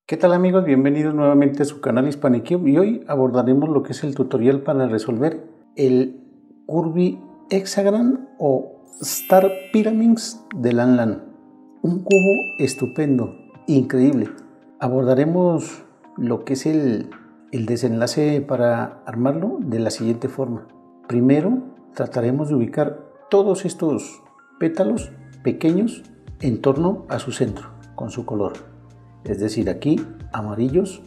¿Qué tal amigos? Bienvenidos nuevamente a su canal HispaniCube y hoy abordaremos lo que es el tutorial para resolver el Curvy Hexagram o Star Pyramids de Lanlan. Un cubo estupendo, increíble. Abordaremos lo que es el desenlace para armarlo de la siguiente forma. Primero trataremos de ubicar todos estos pétalos pequeños en torno a su centro con su color. Es decir, aquí amarillos,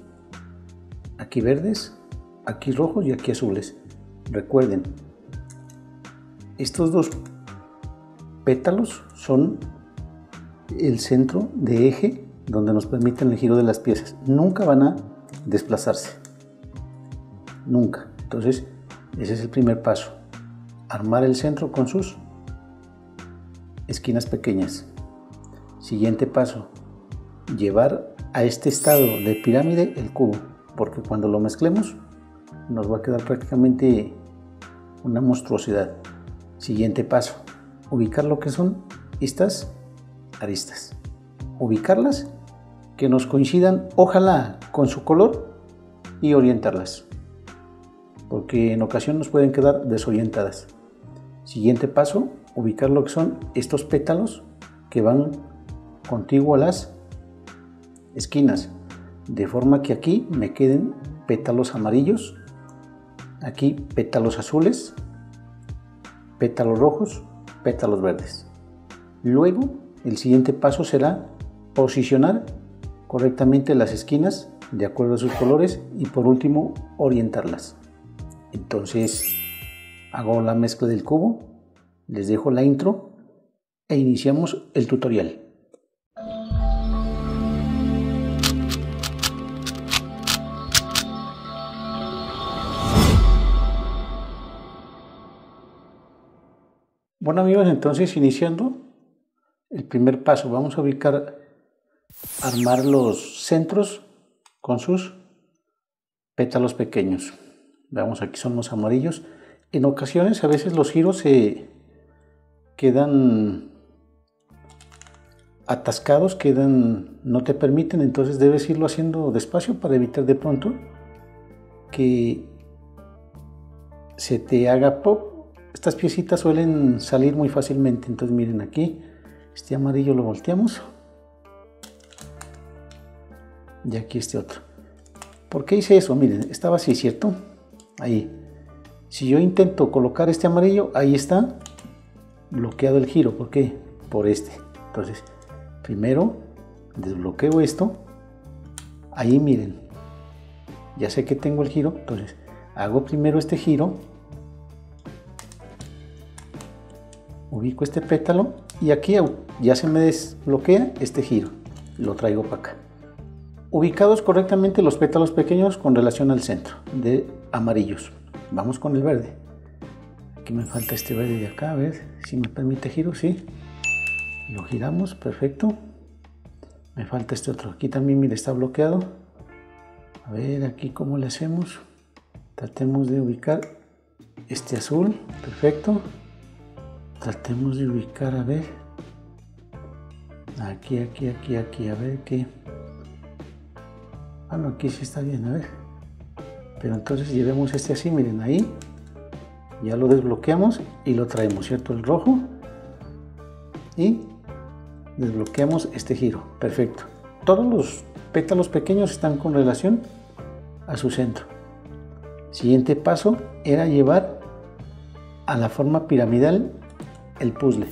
aquí verdes, aquí rojos y aquí azules. Recuerden, estos dos pétalos son el centro de eje donde nos permiten el giro de las piezas. Nunca van a desplazarse. Nunca. Entonces, ese es el primer paso. Armar el centro con sus esquinas pequeñas. Siguiente paso. Llevar a este estado de pirámide el cubo, porque cuando lo mezclemos nos va a quedar prácticamente una monstruosidad. Siguiente paso, ubicar lo que son estas aristas, ubicarlas que nos coincidan, ojalá con su color, y orientarlas, porque en ocasión nos pueden quedar desorientadas. Siguiente paso, ubicar lo que son estos pétalos que van contiguo a las esquinas, de forma que aquí me queden pétalos amarillos, aquí pétalos azules, pétalos rojos, pétalos verdes. Luego el siguiente paso será posicionar correctamente las esquinas de acuerdo a sus colores y por último orientarlas. Entonces hago la mezcla del cubo, les dejo la intro e iniciamos el tutorial. Bueno amigos, entonces iniciando el primer paso, vamos a armar los centros con sus pétalos pequeños. Veamos, aquí son los amarillos. En ocasiones a veces los giros se quedan atascados, no te permiten, entonces debes irlo haciendo despacio para evitar de pronto que se te haga pop. Estas piecitas suelen salir muy fácilmente, entonces miren aquí, este amarillo lo volteamos y aquí este otro. ¿Por qué hice eso? Miren, estaba así, ¿cierto? Ahí. Si yo intento colocar este amarillo, ahí está bloqueado el giro. ¿Por qué? Por este. Entonces, primero desbloqueo esto. Ahí miren, ya sé que tengo el giro, entonces hago primero este giro. Ubico este pétalo y aquí ya se me desbloquea este giro, lo traigo para acá. Ubicados correctamente los pétalos pequeños con relación al centro de amarillos. Vamos con el verde. Aquí me falta este verde de acá, a ver si me permite giro, sí. Lo giramos, perfecto. Me falta este otro, aquí también mire, está bloqueado. A ver aquí cómo le hacemos. Tratemos de ubicar este azul, perfecto. Tratemos de ubicar, a ver, aquí, a ver qué. Ah, no, aquí sí está bien, a ver. Pero entonces llevemos este así, miren ahí. Ya lo desbloqueamos y lo traemos, ¿cierto? El rojo. Y desbloqueamos este giro, perfecto. Todos los pétalos pequeños están con relación a su centro. Siguiente paso era llevar a la forma piramidal el puzzle.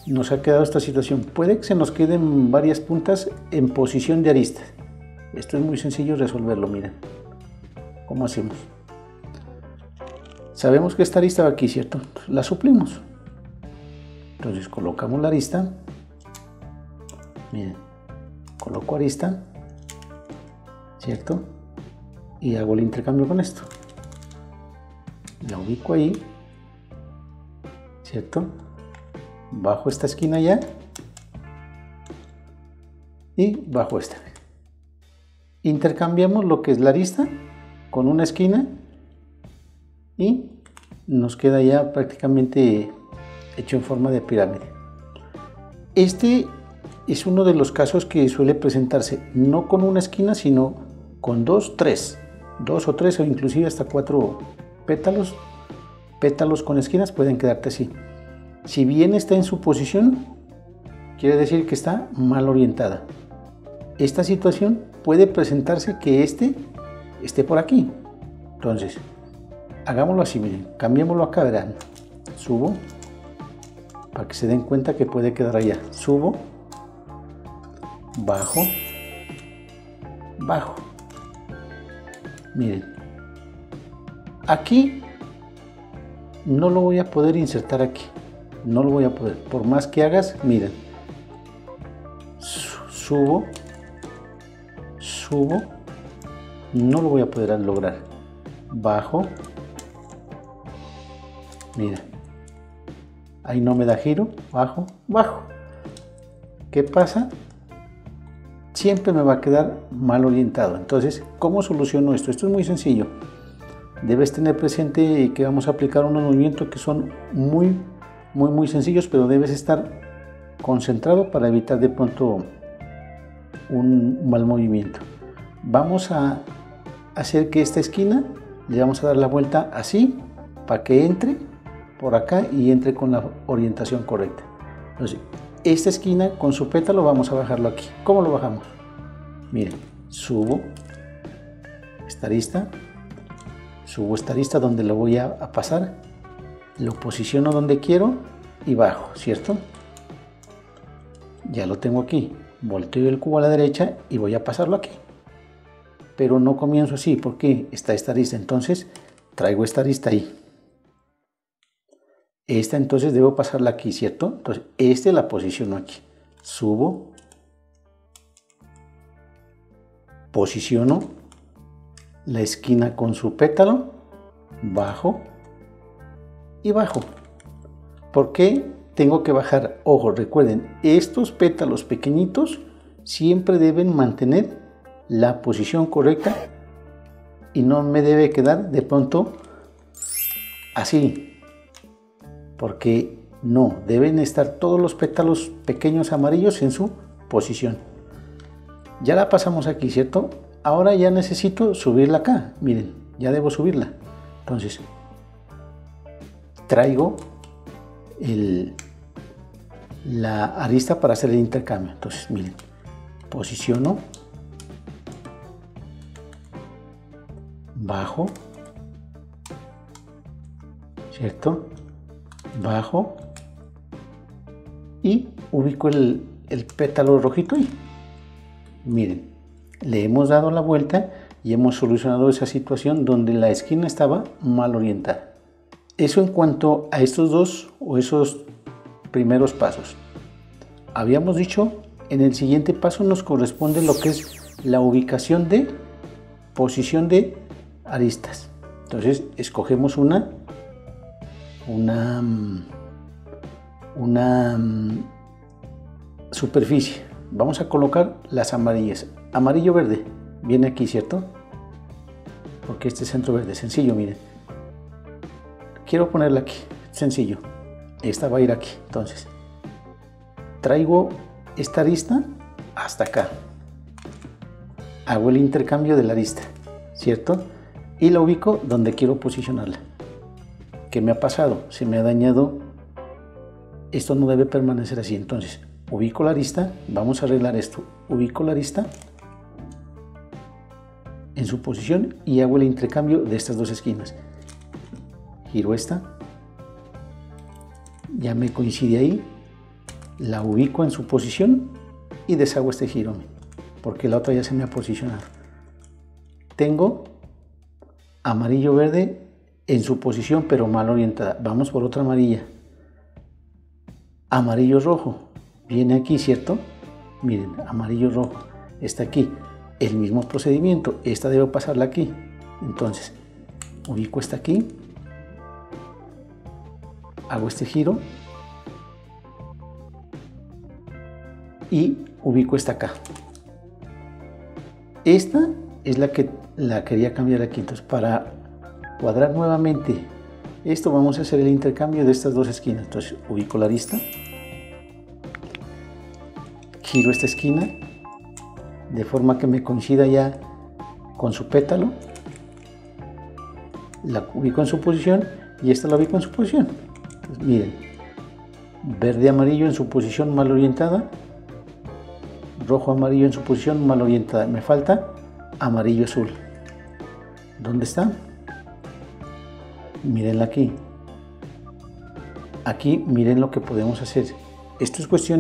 Nos ha quedado esta situación. Puede que se nos queden varias puntas en posición de aristas. Esto es muy sencillo resolverlo, miren. ¿Cómo hacemos? Sabemos que esta arista va aquí, ¿cierto? La suplimos. Entonces colocamos la arista. Miren, coloco arista, ¿cierto? Y hago el intercambio con esto. La ubico ahí, ¿cierto? Bajo esta esquina ya y bajo esta. Intercambiamos lo que es la arista con una esquina y nos queda ya prácticamente hecho en forma de pirámide. Este es uno de los casos que suele presentarse no con una esquina, sino con dos o tres o inclusive hasta 4 pétalos. Pétalos con esquinas pueden quedarte así. Si bien está en su posición, quiere decir que está mal orientada. Esta situación puede presentarse que esté por aquí. Entonces, hagámoslo así, miren, cambiémoslo acá, verán. Subo, para que se den cuenta que puede quedar allá. Subo, bajo, bajo. Miren, aquí no lo voy a poder insertar aquí. No lo voy a poder. Por más que hagas, miren. Subo, subo. No lo voy a poder lograr. Bajo. Mira. Ahí no me da giro. Bajo, bajo. ¿Qué pasa? Siempre me va a quedar mal orientado. Entonces, ¿cómo soluciono esto? Esto es muy sencillo. Debes tener presente que vamos a aplicar unos movimientos que son muy sencillos, pero debes estar concentrado para evitar de pronto un mal movimiento. Vamos a hacer que esta esquina le vamos a dar la vuelta así para que entre por acá y entre con la orientación correcta. Entonces, esta esquina con su pétalo vamos a bajarlo aquí. ¿Cómo lo bajamos? Miren, subo esta arista, subo esta arista donde lo voy a pasar, lo posiciono donde quiero y bajo, ¿cierto? Ya lo tengo aquí. Volteo el cubo a la derecha y voy a pasarlo aquí. Pero no comienzo así porque está esta arista. Entonces traigo esta arista ahí. Esta entonces debo pasarla aquí, ¿cierto? Entonces esta la posiciono aquí. Subo. Posiciono la esquina con su pétalo. Bajo. Y bajo. ¿Por qué tengo que bajar? Ojo, recuerden, estos pétalos pequeñitos siempre deben mantener la posición correcta y no me debe quedar de pronto así. Porque no, deben estar todos los pétalos pequeños amarillos en su posición. Ya la pasamos aquí, ¿cierto? Ahora ya necesito subirla acá. Miren, ya debo subirla. Entonces, traigo la arista para hacer el intercambio. Entonces, miren, posiciono, bajo, ¿cierto? Bajo y ubico el pétalo rojito ahí. Miren, le hemos dado la vuelta y hemos solucionado esa situación donde la esquina estaba mal orientada. Eso en cuanto a estos dos o esos primeros pasos. Habíamos dicho, en el siguiente paso nos corresponde lo que es la ubicación de posición de aristas. Entonces escogemos una superficie. Vamos a colocar las amarillas. Amarillo verde viene aquí, ¿cierto? Porque este centro verde, sencillo, miren. Quiero ponerla aquí, sencillo. Esta va a ir aquí. Entonces, traigo esta arista hasta acá. Hago el intercambio de la arista, ¿cierto? Y la ubico donde quiero posicionarla. ¿Qué me ha pasado? Se me ha dañado. Esto no debe permanecer así. Entonces, ubico la arista. Vamos a arreglar esto. Ubico la arista en su posición y hago el intercambio de estas dos esquinas. Giro esta. Ya me coincide ahí. La ubico en su posición y deshago este giro, porque la otra ya se me ha posicionado. Tengo amarillo verde en su posición pero mal orientada. Vamos por otra amarilla. Amarillo rojo viene aquí, ¿cierto? Miren, amarillo rojo está aquí. El mismo procedimiento. Esta debo pasarla aquí. Entonces ubico esta aquí, hago este giro y ubico esta acá. Esta es la que la quería cambiar aquí. Entonces, para cuadrar nuevamente esto, vamos a hacer el intercambio de estas dos esquinas. Entonces ubico la arista, giro esta esquina de forma que me coincida ya con su pétalo, la ubico en su posición y esta la ubico en su posición. Entonces, miren, verde amarillo en su posición mal orientada, rojo amarillo en su posición mal orientada, me falta amarillo azul. ¿Dónde está? Mírenla aquí. Aquí miren lo que podemos hacer. Esto es cuestión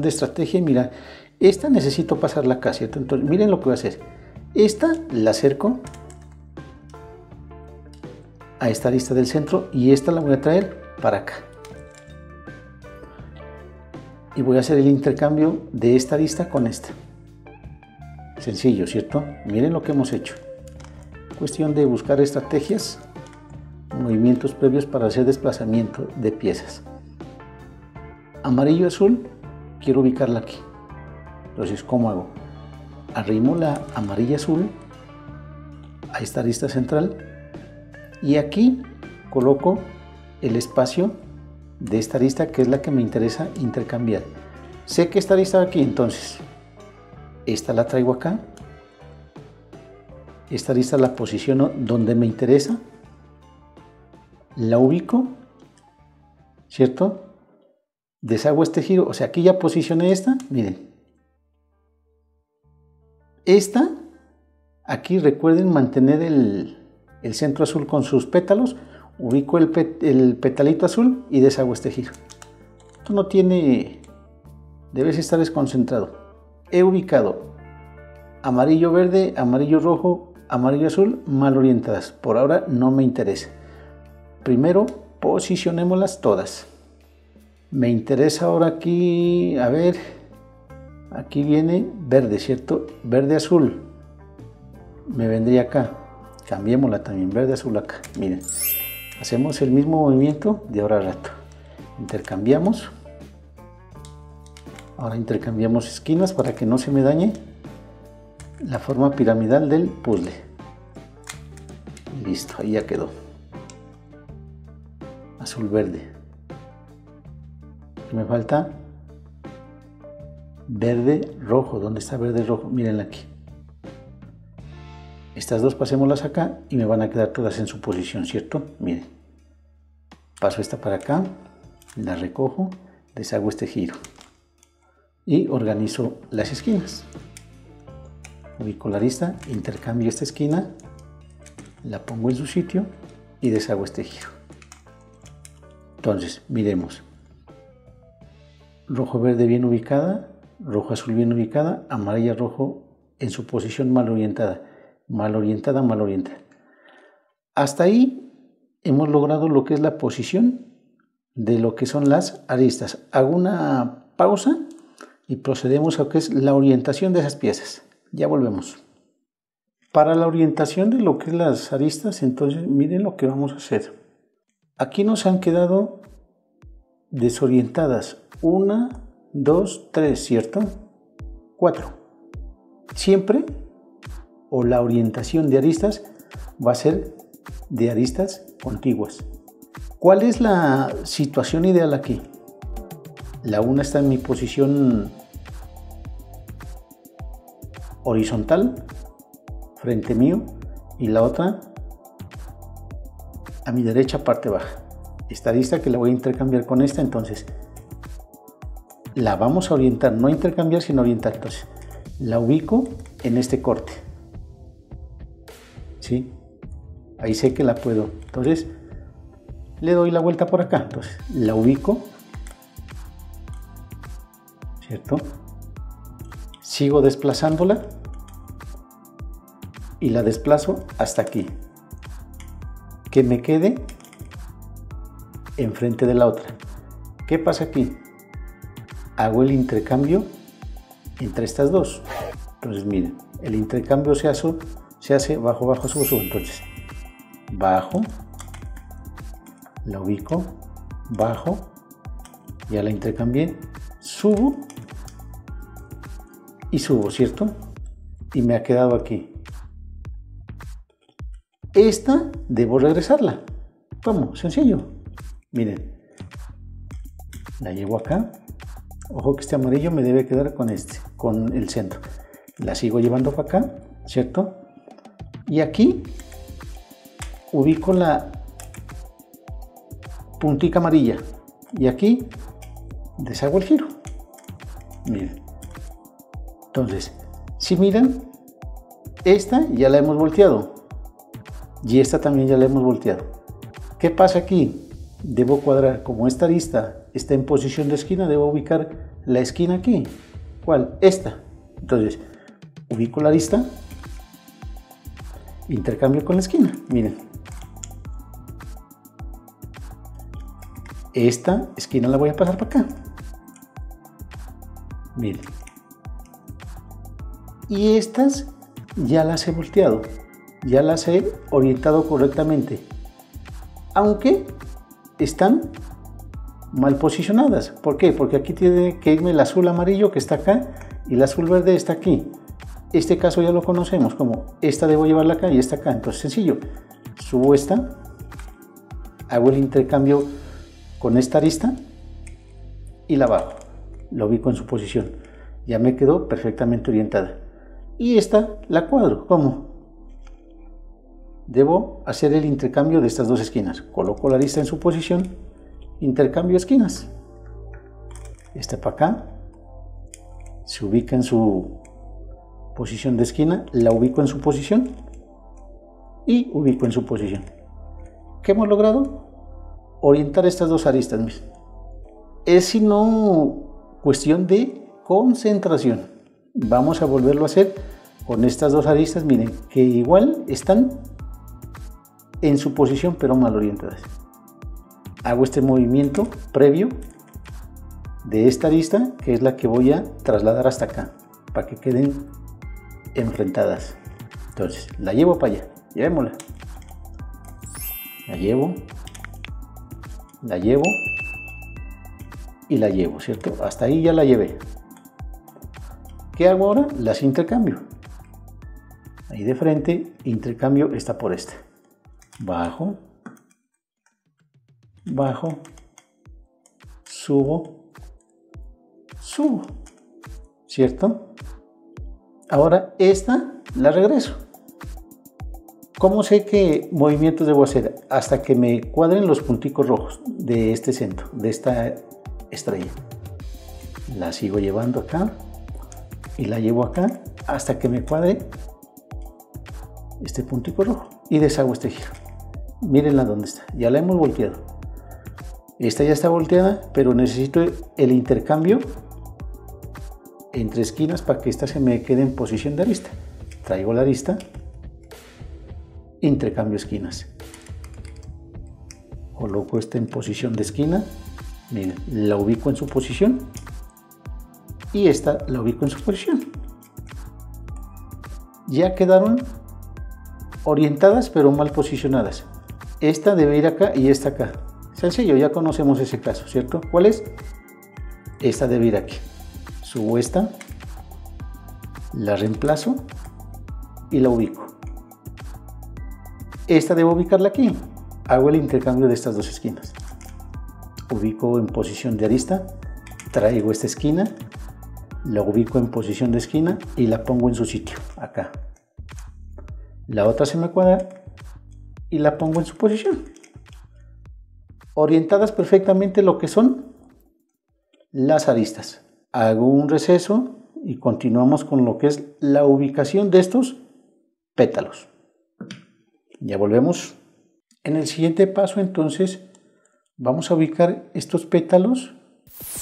de estrategia. Mira, esta necesito pasarla acá, ¿cierto? Entonces miren lo que voy a hacer. Esta la acerco a esta arista del centro y esta la voy a traer para acá. Y voy a hacer el intercambio de esta arista con esta. Sencillo, ¿cierto? Miren lo que hemos hecho. Cuestión de buscar estrategias, movimientos previos para hacer desplazamiento de piezas. Amarillo azul, quiero ubicarla aquí. Entonces, ¿cómo hago? Arrimo la amarilla azul a esta arista central y aquí coloco el espacio de esta arista que es la que me interesa intercambiar. Sé que esta arista va aquí, entonces esta la traigo acá, esta arista la posiciono donde me interesa, la ubico, ¿cierto? Deshago este giro, o sea, aquí ya posicioné esta, miren. Esta, aquí recuerden mantener el centro azul con sus pétalos, ubico el petalito azul y deshago este giro. Esto no tiene, debes estar desconcentrado. He ubicado amarillo verde, amarillo rojo, amarillo azul mal orientadas. Por ahora no me interesa. Primero posicionémoslas todas. Me interesa ahora aquí, a ver, aquí viene verde, ¿cierto? Verde azul. Me vendría acá. Cambiémosla también, verde azul acá. Miren, hacemos el mismo movimiento de ahora a rato. Intercambiamos. Ahora intercambiamos esquinas para que no se me dañe la forma piramidal del puzzle. Listo, ahí ya quedó. Azul verde. Me falta verde rojo. ¿Dónde está verde rojo? Mírenla aquí. Estas dos pasémoslas acá y me van a quedar todas en su posición, ¿cierto? Miren. Paso esta para acá, la recojo, deshago este giro y organizo las esquinas. Ubico la arista, intercambio esta esquina, la pongo en su sitio y deshago este giro. Entonces, miremos. Rojo verde bien ubicada, rojo azul bien ubicada, amarilla rojo en su posición mal orientada, mal orientada, mal orientada. Hasta ahí hemos logrado lo que es la posición de lo que son las aristas. Hago una pausa y procedemos a lo que es la orientación de esas piezas. Ya volvemos. Para la orientación de lo que es las aristas, entonces miren lo que vamos a hacer. Aquí nos han quedado desorientadas 1, 2, 3, ¿cierto? 4. Siempre, o la orientación de aristas va a ser de aristas contiguas. ¿Cuál es la situación ideal aquí? La una está en mi posición horizontal, frente mío, y la otra a mi derecha, parte baja. Esta arista que la voy a intercambiar con esta, entonces la vamos a orientar, no intercambiar sino orientar. Entonces la ubico en este corte, ¿sí? Ahí sé que la puedo, entonces le doy la vuelta por acá, entonces la ubico, ¿cierto? Sigo desplazándola y la desplazo hasta aquí, que me quede enfrente de la otra. ¿Qué pasa aquí? Hago el intercambio entre estas dos. Entonces miren, el intercambio se hace bajo, bajo, subo, subo. Entonces bajo, la ubico, bajo, ya la intercambié, subo y subo, ¿cierto? Y me ha quedado aquí. Esta debo regresarla. ¿Cómo? Sencillo. Miren, la llevo acá, Ojo que este amarillo me debe quedar con este, con el centro. La sigo llevando para acá, ¿cierto? Y aquí ubico la puntica amarilla y aquí deshago el giro. Miren. Entonces, si miran, esta ya la hemos volteado y esta también ya la hemos volteado. ¿Qué pasa aquí? Debo cuadrar, como esta arista está en posición de esquina, debo ubicar la esquina aquí. ¿Cuál? Esta. Entonces, ubico la arista, intercambio con la esquina. Miren. Esta esquina la voy a pasar para acá. Miren. Y estas ya las he volteado, ya las he orientado correctamente, aunque están mal posicionadas. ¿Por qué? Porque aquí tiene que irme el azul amarillo que está acá y el azul verde está aquí. Este caso ya lo conocemos como esta debo llevarla acá y esta acá. Entonces sencillo, subo esta, hago el intercambio con esta arista y la bajo, la ubico en su posición. Ya me quedó perfectamente orientada. Y esta la cuadro. ¿Cómo? Debo hacer el intercambio de estas dos esquinas. Coloco la arista en su posición, intercambio esquinas. Esta para acá, se ubica en su posición de esquina, la ubico en su posición y ubico en su posición. ¿Qué hemos logrado? Orientar estas dos aristas. Es sino cuestión de concentración. Vamos a volverlo a hacer con estas dos aristas, miren, que igual están en su posición pero mal orientadas. Hago este movimiento previo de esta arista, que es la que voy a trasladar hasta acá, para que queden enfrentadas. Entonces, la llevo para allá, llevémosla. La llevo y la llevo, ¿cierto? Hasta ahí ya la llevé. ¿Qué hago ahora? Las intercambio. Ahí de frente, intercambio esta por esta. Bajo, bajo, subo, subo, ¿cierto? Ahora esta la regreso. ¿Cómo sé qué movimientos debo hacer? Hasta que me cuadren los punticos rojos de este centro, de esta estrella. La sigo llevando acá y la llevo acá hasta que me cuadre este puntico rojo y deshago este giro. Mírenla dónde está, ya la hemos volteado. Esta ya está volteada, pero necesito el intercambio entre esquinas para que esta se me quede en posición de arista. Traigo la arista, intercambio esquinas, coloco esta en posición de esquina, miren, la ubico en su posición y esta la ubico en su posición. Ya quedaron orientadas pero mal posicionadas. Esta debe ir acá y esta acá. Sencillo, ya conocemos ese caso, ¿cierto? ¿Cuál es? Esta debe ir aquí. Subo esta, la reemplazo y la ubico. Esta debo ubicarla aquí. Hago el intercambio de estas dos esquinas. Ubico en posición de arista, traigo esta esquina, la ubico en posición de esquina y la pongo en su sitio, acá. La otra se me cuadra y la pongo en su posición. Orientadas perfectamente lo que son las aristas. Hago un receso y continuamos con lo que es la ubicación de estos pétalos. Ya volvemos. En el siguiente paso, entonces, vamos a ubicar estos pétalos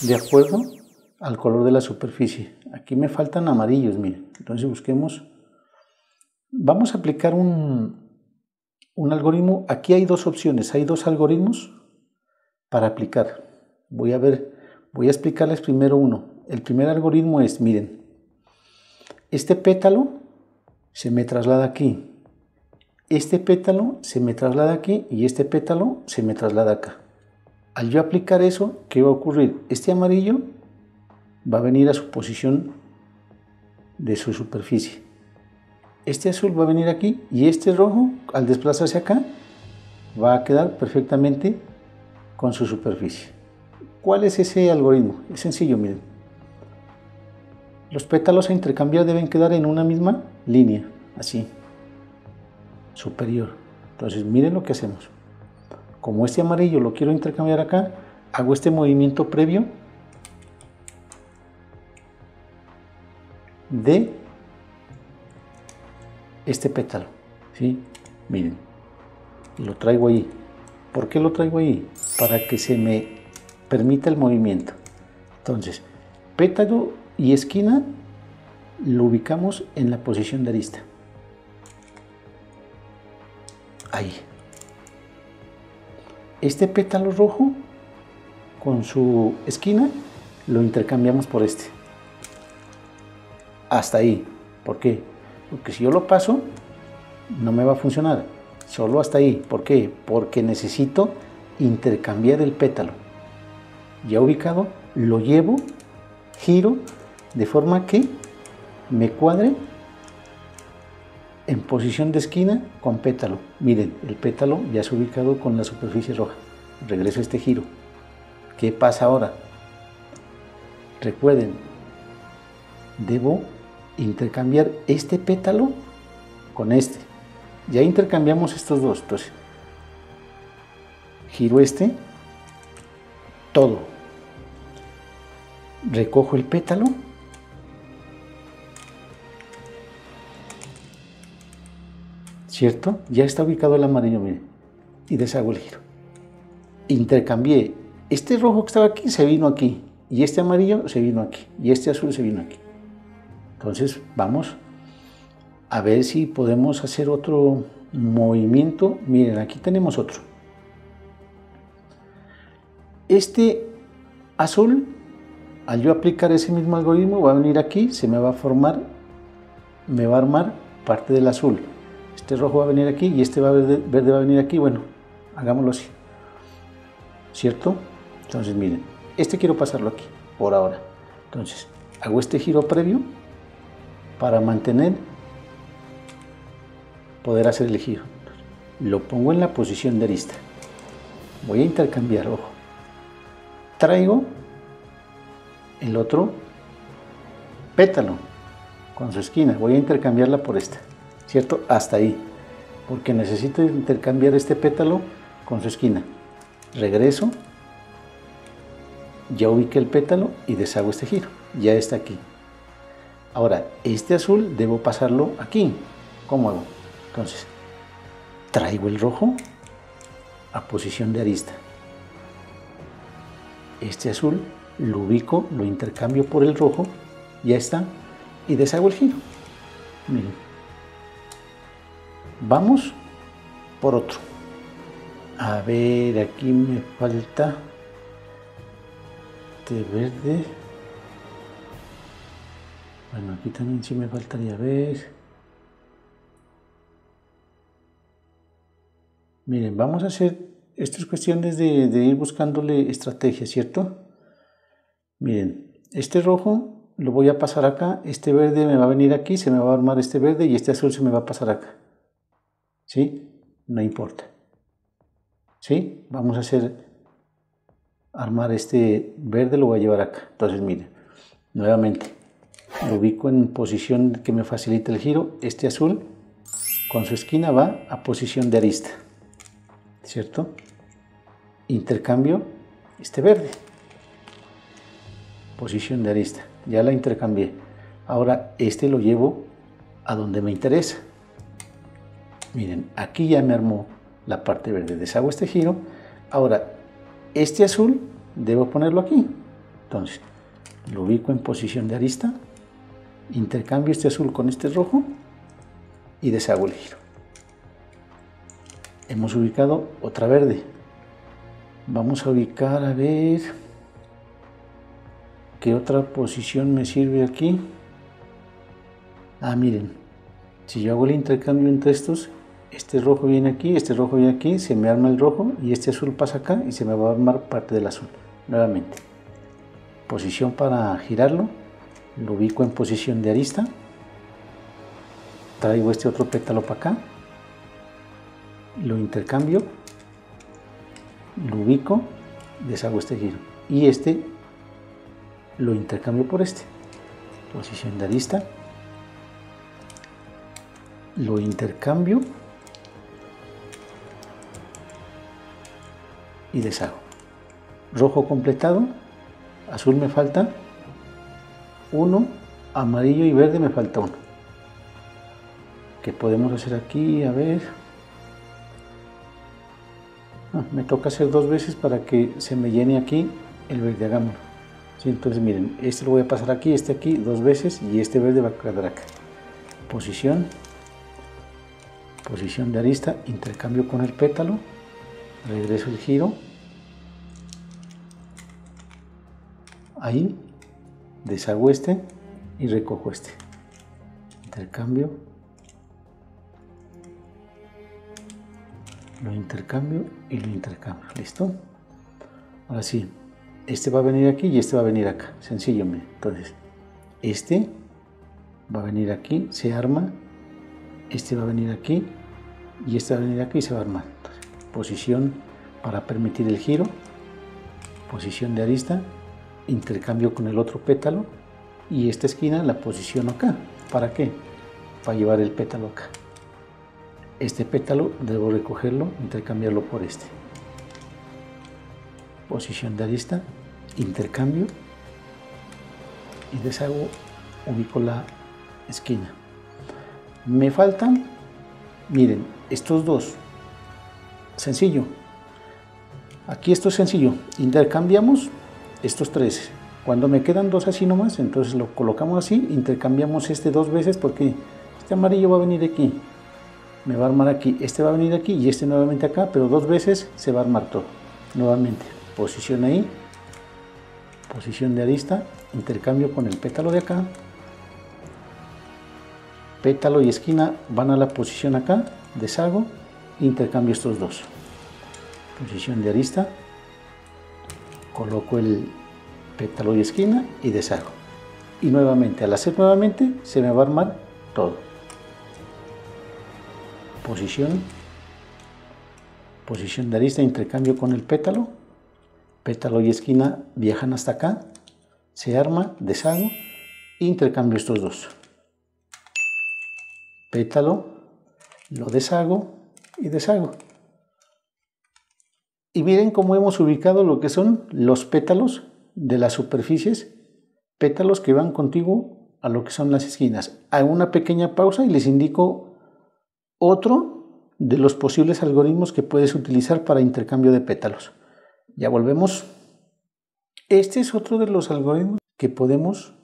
de acuerdo al color de la superficie. Aquí me faltan amarillos, miren. Entonces busquemos. Vamos a aplicar un algoritmo. Aquí hay dos opciones, hay dos algoritmos para aplicar. Voy a explicarles primero uno. El primer algoritmo es, miren, este pétalo se me traslada aquí. Este pétalo se me traslada aquí y este pétalo se me traslada acá. Al yo aplicar eso, ¿qué va a ocurrir? Este amarillo va a venir a su posición de su superficie. Este azul va a venir aquí y este rojo, al desplazarse acá, va a quedar perfectamente con su superficie. ¿Cuál es ese algoritmo? Es sencillo, miren. Los pétalos a intercambiar deben quedar en una misma línea, así, superior. Entonces miren lo que hacemos. Como este amarillo lo quiero intercambiar acá, hago este movimiento previo de este pétalo, ¿sí? Miren, lo traigo ahí. ¿Por qué lo traigo ahí? Para que se me permita el movimiento. Entonces, pétalo y esquina lo ubicamos en la posición de arista. Ahí. Este pétalo rojo con su esquina lo intercambiamos por este. Hasta ahí. ¿Por qué? Porque si yo lo paso, no me va a funcionar. Solo hasta ahí. ¿Por qué? Porque necesito intercambiar el pétalo. Ya ubicado, lo llevo, giro, de forma que me cuadre en posición de esquina con pétalo. Miren, el pétalo ya se ha ubicado con la superficie roja. Regreso a este giro. ¿Qué pasa ahora? Recuerden, debo intercambiar este pétalo con este. Ya intercambiamos estos dos. Entonces, giro este, todo. Recojo el pétalo. ¿Cierto? Ya está ubicado el amarillo, miren. Y deshago el giro. Intercambié. Este rojo que estaba aquí se vino aquí. Y este amarillo se vino aquí. Y este azul se vino aquí. Entonces vamos a ver si podemos hacer otro movimiento. Miren, aquí tenemos otro. Este azul, al yo aplicar ese mismo algoritmo, va a venir aquí, se me va a formar, me va a armar parte del azul. Este rojo va a venir aquí y este verde va a venir aquí. Bueno, hagámoslo así. ¿Cierto? Entonces miren, este quiero pasarlo aquí, por ahora. Entonces, hago este giro previo para poder hacer el giro. Lo pongo en la posición de arista. Voy a intercambiar, ojo. Traigo el otro pétalo con su esquina. Voy a intercambiarla por esta. ¿Cierto? Hasta ahí. Porque necesito intercambiar este pétalo con su esquina. Regreso. Ya ubiqué el pétalo y deshago este giro. Ya está aquí. Ahora, este azul debo pasarlo aquí. ¿Cómo hago? Entonces, traigo el rojo a posición de arista. Este azul lo ubico, lo intercambio por el rojo. Ya está. Y deshago el giro. Miren. Vamos por otro. A ver, aquí me falta este verde. Bueno, aquí también sí me faltaría ver. Miren, vamos a hacer, esto es cuestiones de ir buscándole estrategia, ¿cierto? Miren, este rojo lo voy a pasar acá, este verde me va a venir aquí, se me va a armar este verde y este azul se me va a pasar acá. ¿Sí? No importa. ¿Sí? Vamos a armar este verde, lo voy a llevar acá. Entonces, miren, nuevamente, lo ubico en posición que me facilita el giro. Este azul, con su esquina, va a posición de arista. ¿Cierto? Intercambio este verde. Posición de arista. Ya la intercambié. Ahora, este lo llevo a donde me interesa. Miren, aquí ya me armó la parte verde. Deshago este giro. Ahora, este azul debo ponerlo aquí. Entonces, lo ubico en posición de arista. Intercambio este azul con este rojo. Y deshago el giro. Hemos ubicado otra verde. Vamos a ubicar, a ver, ¿qué otra posición me sirve aquí? Ah, miren, si yo hago el intercambio entre estos, este rojo viene aquí, este rojo viene aquí, se me arma el rojo y este azul pasa acá y se me va a armar parte del azul. Nuevamente, posición para girarlo, lo ubico en posición de arista, traigo este otro pétalo para acá, lo intercambio, lo ubico, deshago este giro y este lo intercambio por este. posición de arista, lo intercambio y deshago. Rojo completado, azul me falta uno, amarillo y verde me falta uno. ¿Qué podemos hacer aquí? A ver, me toca hacer dos veces para que se me llene aquí el verde. Hagámoslo. ¿Sí? Entonces miren, este lo voy a pasar aquí, este aquí dos veces y este verde va a quedar acá. Posición de arista, intercambio con el pétalo, regreso el giro, ahí deshago este y recojo este, intercambio, lo intercambio y lo intercambio. ¿Listo? Ahora sí, este va a venir aquí y este va a venir acá, sencillo. Entonces este va a venir aquí, se arma, este va a venir aquí y este va a venir aquí y se va a armar. Entonces, posición para permitir el giro, posición de arista, intercambio con el otro pétalo y esta esquina la posiciono acá. ¿Para qué? Para llevar el pétalo acá. Este pétalo debo recogerlo, intercambiarlo por este. Posición de arista, intercambio y deshago, ubico la esquina. Me faltan, miren, estos dos. Sencillo. Aquí esto es sencillo. Intercambiamos estos tres. Cuando me quedan dos así nomás, entonces lo colocamos así, intercambiamos este dos veces porque este amarillo va a venir aquí, me va a armar aquí, este va a venir aquí y este nuevamente acá, pero dos veces se va a armar todo. Nuevamente, posición ahí, posición de arista, intercambio con el pétalo de acá, pétalo y esquina van a la posición acá, deshago, intercambio estos dos. Posición de arista, coloco el pétalo y esquina y deshago. Y nuevamente, al hacer nuevamente, se me va a armar todo. Posición de arista, intercambio con el pétalo, pétalo y esquina viajan hasta acá, se arma, deshago, intercambio estos dos. Pétalo, lo deshago y deshago. Y miren cómo hemos ubicado lo que son los pétalos de las superficies, pétalos que van contigo a lo que son las esquinas. Hago una pequeña pausa y les indico otro de los posibles algoritmos que puedes utilizar para intercambio de pétalos. Ya volvemos. Este es otro de los algoritmos que podemos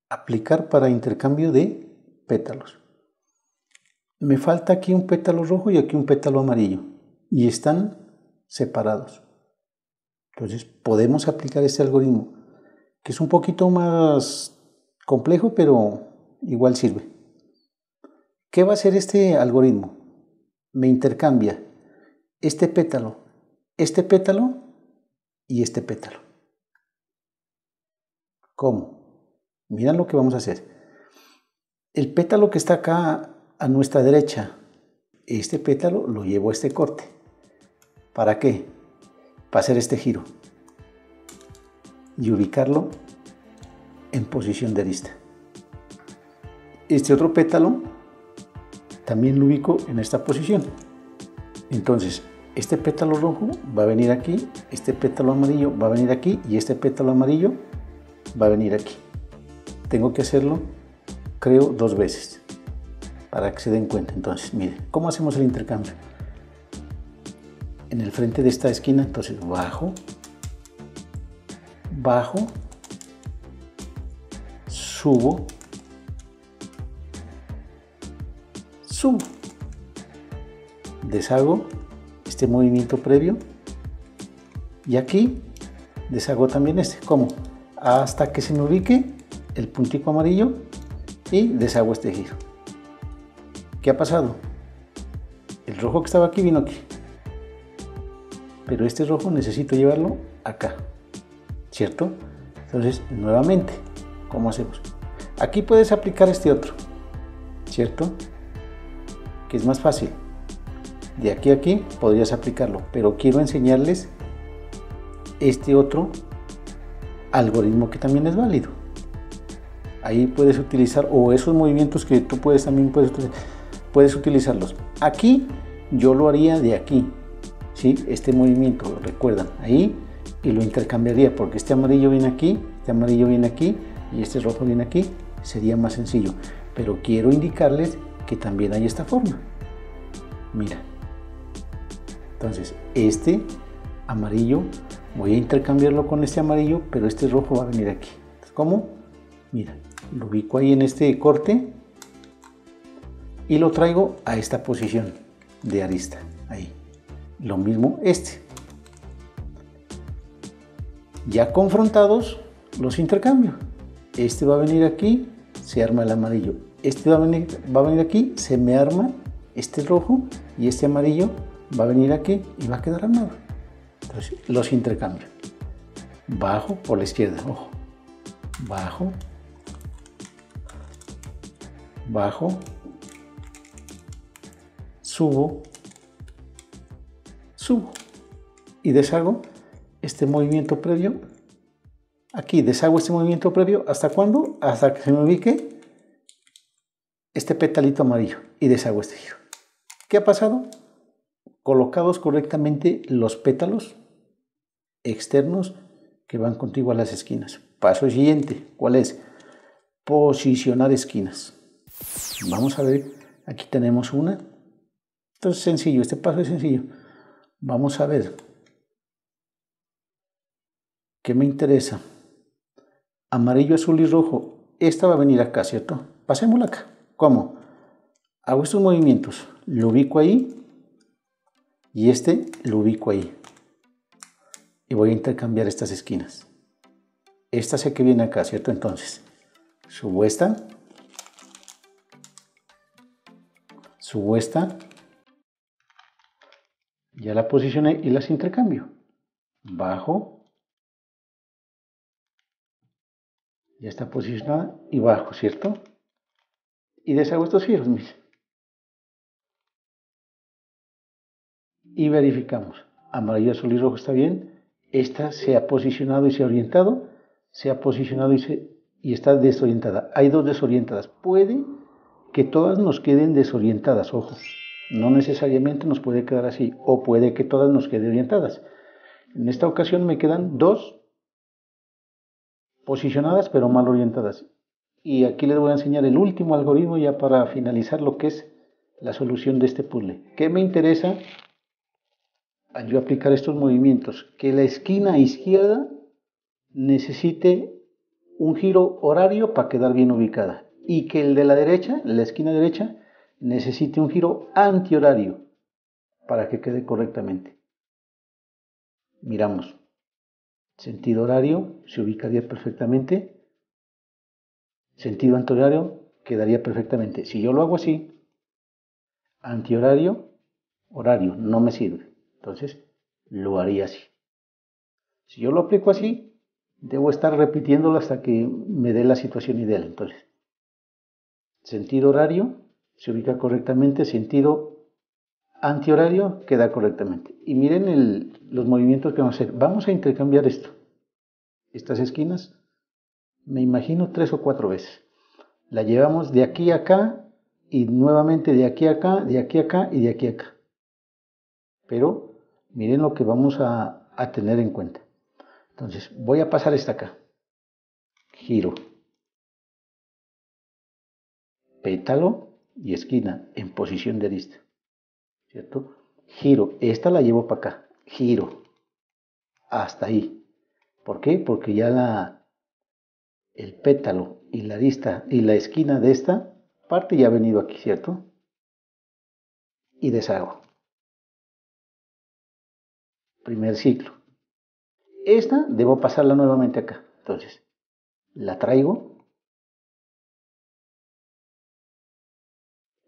aplicar para intercambio de pétalos. Me falta aquí un pétalo rojo y aquí un pétalo amarillo y están separados. Entonces podemos aplicar este algoritmo que es un poquito más complejo, pero igual sirve. ¿Qué va a hacer este algoritmo? Me intercambia este pétalo y este pétalo. ¿Cómo? Miren lo que vamos a hacer. El pétalo que está acá a nuestra derecha, este pétalo lo llevo a este corte. ¿Para qué? Para hacer este giro y ubicarlo en posición de arista. Este otro pétalo también lo ubico en esta posición. Entonces, este pétalo rojo va a venir aquí, este pétalo amarillo va a venir aquí y este pétalo amarillo va a venir aquí. Tengo que hacerlo, creo, dos veces para que se den cuenta. Entonces, miren, ¿cómo hacemos el intercambio? En el frente de esta esquina, entonces bajo, subo, deshago este movimiento previo y aquí deshago también este. ¿Cómo? Hasta que se me ubique el puntico amarillo y deshago este giro. ¿Qué ha pasado? El rojo que estaba aquí vino aquí, pero este rojo necesito llevarlo acá, ¿cierto? Entonces, nuevamente, ¿cómo hacemos? Aquí puedes aplicar este otro, ¿cierto? Que es más fácil. De aquí a aquí podrías aplicarlo, pero quiero enseñarles este otro algoritmo que también es válido. Ahí puedes utilizar, o esos movimientos que tú también puedes utilizarlos. Aquí yo lo haría de aquí, ¿sí? Este movimiento, recuerdan, ahí, y lo intercambiaría, porque este amarillo viene aquí, este amarillo viene aquí, y este rojo viene aquí, sería más sencillo. Pero quiero indicarles que también hay esta forma. Mira. Entonces, este amarillo, voy a intercambiarlo con este amarillo, pero este rojo va a venir aquí. ¿Cómo? Mira, lo ubico ahí en este corte y lo traigo a esta posición de arista, ahí. Lo mismo este. Ya confrontados, los intercambio. Este va a venir aquí, se arma el amarillo. Este va a venir aquí, se me arma este rojo y este amarillo va a venir aquí y va a quedar armado. Entonces los intercambio. Bajo por la izquierda, ojo. Bajo. Bajo. Subo. Subo. Y deshago este movimiento previo. Aquí deshago este movimiento previo. ¿Hasta cuándo? Hasta que se me ubique este petalito amarillo. Y deshago este giro. ¿Qué ha pasado? Colocados correctamente los pétalos externos que van contigo a las esquinas. Paso siguiente, ¿cuál es? Posicionar esquinas. Vamos a ver, aquí tenemos una. Entonces sencillo, este paso es sencillo. Vamos a ver. ¿Qué me interesa? Amarillo, azul y rojo. Esta va a venir acá, ¿cierto? Pasémosla acá. ¿Cómo? Hago estos movimientos. Lo ubico ahí. Y este lo ubico ahí. Y voy a intercambiar estas esquinas. Esta sé que viene acá, ¿cierto? Entonces, subo esta. Subo esta. Ya la posicioné y las intercambio. Bajo. Ya está posicionada y bajo, ¿cierto? Y deshago estos giros, mis. Y verificamos. Amarillo, azul y rojo está bien. Esta se ha posicionado y se ha orientado. Se ha posicionado y está desorientada. Hay dos desorientadas. Puede que todas nos queden desorientadas, ojo. No necesariamente nos puede quedar así. O puede que todas nos queden orientadas. En esta ocasión me quedan dos posicionadas pero mal orientadas. Y aquí les voy a enseñar el último algoritmo ya para finalizar lo que es la solución de este puzzle. ¿Qué me interesa al yo aplicar estos movimientos? Que la esquina izquierda necesite un giro horario para quedar bien ubicada y que el de la derecha, la esquina derecha, necesite un giro antihorario para que quede correctamente. Miramos. Sentido horario se ubicaría perfectamente. Sentido antihorario quedaría perfectamente. Si yo lo hago así, antihorario, horario, no me sirve. Entonces, lo haría así. Si yo lo aplico así, debo estar repitiéndolo hasta que me dé la situación ideal. Entonces, sentido horario se ubica correctamente, sentido antihorario queda correctamente. Y miren los movimientos que vamos a hacer. Vamos a intercambiar esto. Estas esquinas, me imagino 3 o 4 veces. La llevamos de aquí a acá y nuevamente de aquí a acá, de aquí a acá y de aquí a acá. Pero miren lo que vamos a tener en cuenta. Entonces, voy a pasar esta acá. Giro. Pétalo y esquina en posición de arista. ¿Cierto? Giro. Esta la llevo para acá. Giro. Hasta ahí. ¿Por qué? Porque ya el pétalo y la arista y la esquina de esta parte ya ha venido aquí, ¿cierto? Y deshago. Primer ciclo. Esta debo pasarla nuevamente acá. Entonces, la traigo.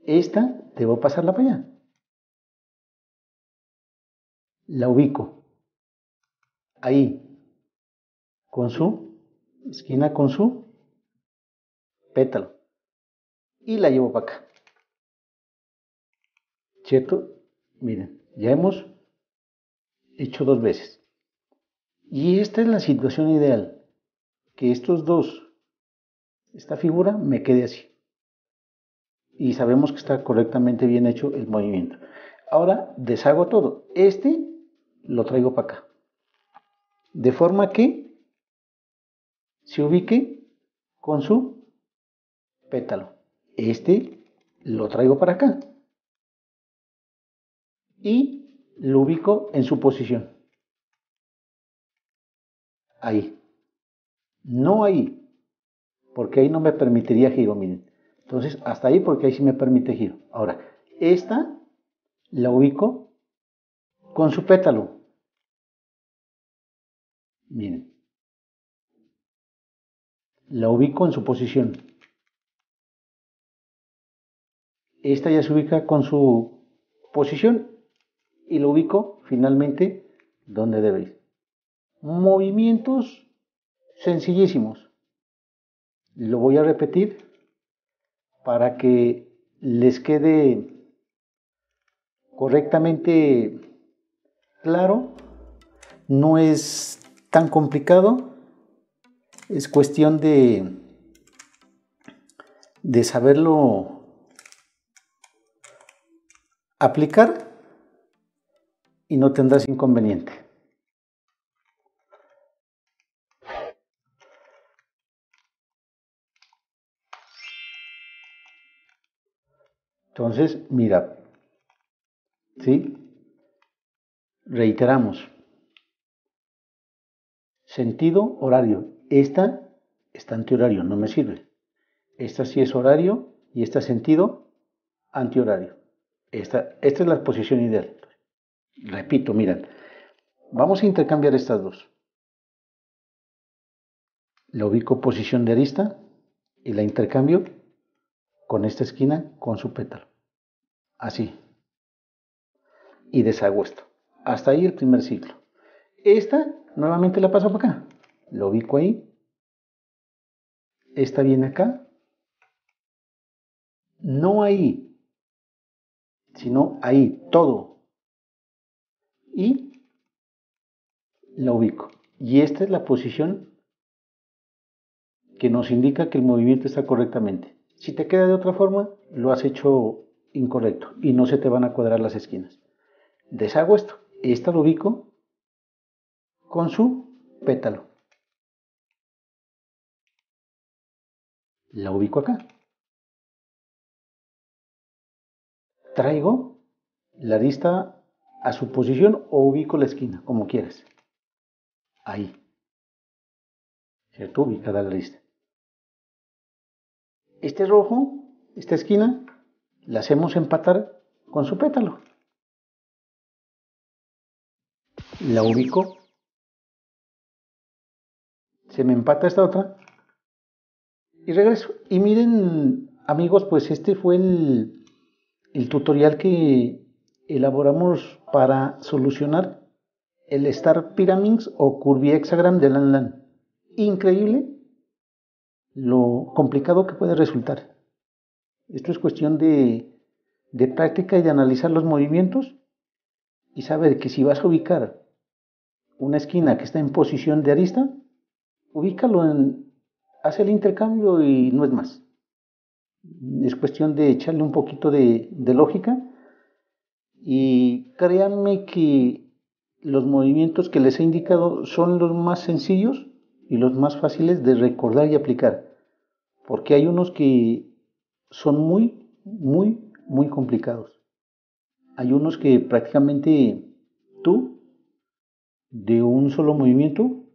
Esta debo pasarla para allá. La ubico. Ahí. Con su esquina, con su pétalo. Y la llevo para acá. ¿Cierto? Miren, ya hemos hecho 2 veces. Y esta es la situación ideal. Que estos dos esta figura me quede así. Y sabemos que está correctamente bien hecho el movimiento. Ahora deshago todo. Este lo traigo para acá. De forma que se ubique con su pétalo. Este lo traigo para acá. Y lo ubico en su posición. Ahí. No ahí, porque ahí no me permitiría giro, miren. Entonces, hasta ahí porque ahí sí me permite giro. Ahora, esta la ubico con su pétalo. Miren. La ubico en su posición. Esta ya se ubica con su posición y lo ubico finalmente donde debe ir. Movimientos sencillísimos. Lo voy a repetir para que les quede correctamente claro. No es tan complicado, es cuestión de saberlo aplicar y no tendrás inconveniente. Entonces, mira, ¿sí? Reiteramos. Sentido, horario. Esta está antihorario, no me sirve. Esta sí es horario y esta sentido, antihorario. Esta es la posición ideal. Repito, miren, vamos a intercambiar estas dos. La ubico posición de arista y la intercambio con esta esquina con su pétalo. Así. Y deshago esto. Hasta ahí el primer ciclo. Esta nuevamente la paso para acá. Lo ubico ahí. Esta viene acá. No ahí, sino ahí, todo. Y la ubico. Y esta es la posición que nos indica que el movimiento está correctamente. Si te queda de otra forma, lo has hecho incorrecto y no se te van a cuadrar las esquinas. Deshago esto. Esta lo ubico con su pétalo. La ubico acá. Traigo la arista a su posición o ubico la esquina, como quieras. Ahí. ¿Cierto? Ubicada la arista. Este rojo, esta esquina, la hacemos empatar con su pétalo. La ubico. Se me empata esta otra. Y regreso. Y miren, amigos, pues este fue el tutorial que elaboramos para solucionar el Star Pyraminx o Curvie Hexagram de Lanlan. Increíble lo complicado que puede resultar. Esto es cuestión de práctica y de analizar los movimientos y saber que si vas a ubicar una esquina que está en posición de arista, ubícalo haz el intercambio y no es más. Es cuestión de echarle un poquito de lógica y créanme que los movimientos que les he indicado son los más sencillos y los más fáciles de recordar y aplicar, porque hay unos que son muy complicados. Hay unos que prácticamente tú, de un solo movimiento,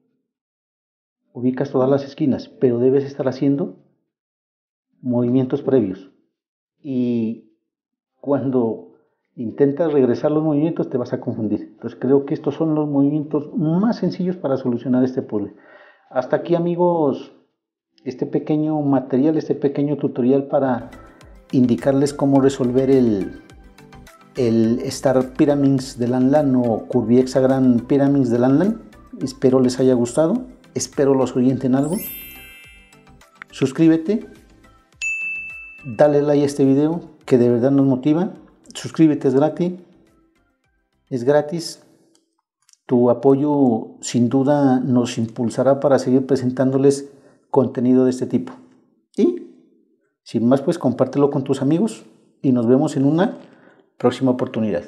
ubicas todas las esquinas, pero debes estar haciendo movimientos previos. Y cuando intentas regresar los movimientos te vas a confundir. Entonces creo que estos son los movimientos más sencillos para solucionar este puzzle. Hasta aquí, amigos, este pequeño material, este pequeño tutorial para indicarles cómo resolver el Star Pyraminx de Lanlan o Curvie Hexagram Pyraminx de Lanlan. Espero les haya gustado, espero los orienten algo. Suscríbete, dale like a este video que de verdad nos motiva. Suscríbete, es gratis. Tu apoyo sin duda nos impulsará para seguir presentándoles contenido de este tipo. Sin más, pues compártelo con tus amigos y nos vemos en una próxima oportunidad.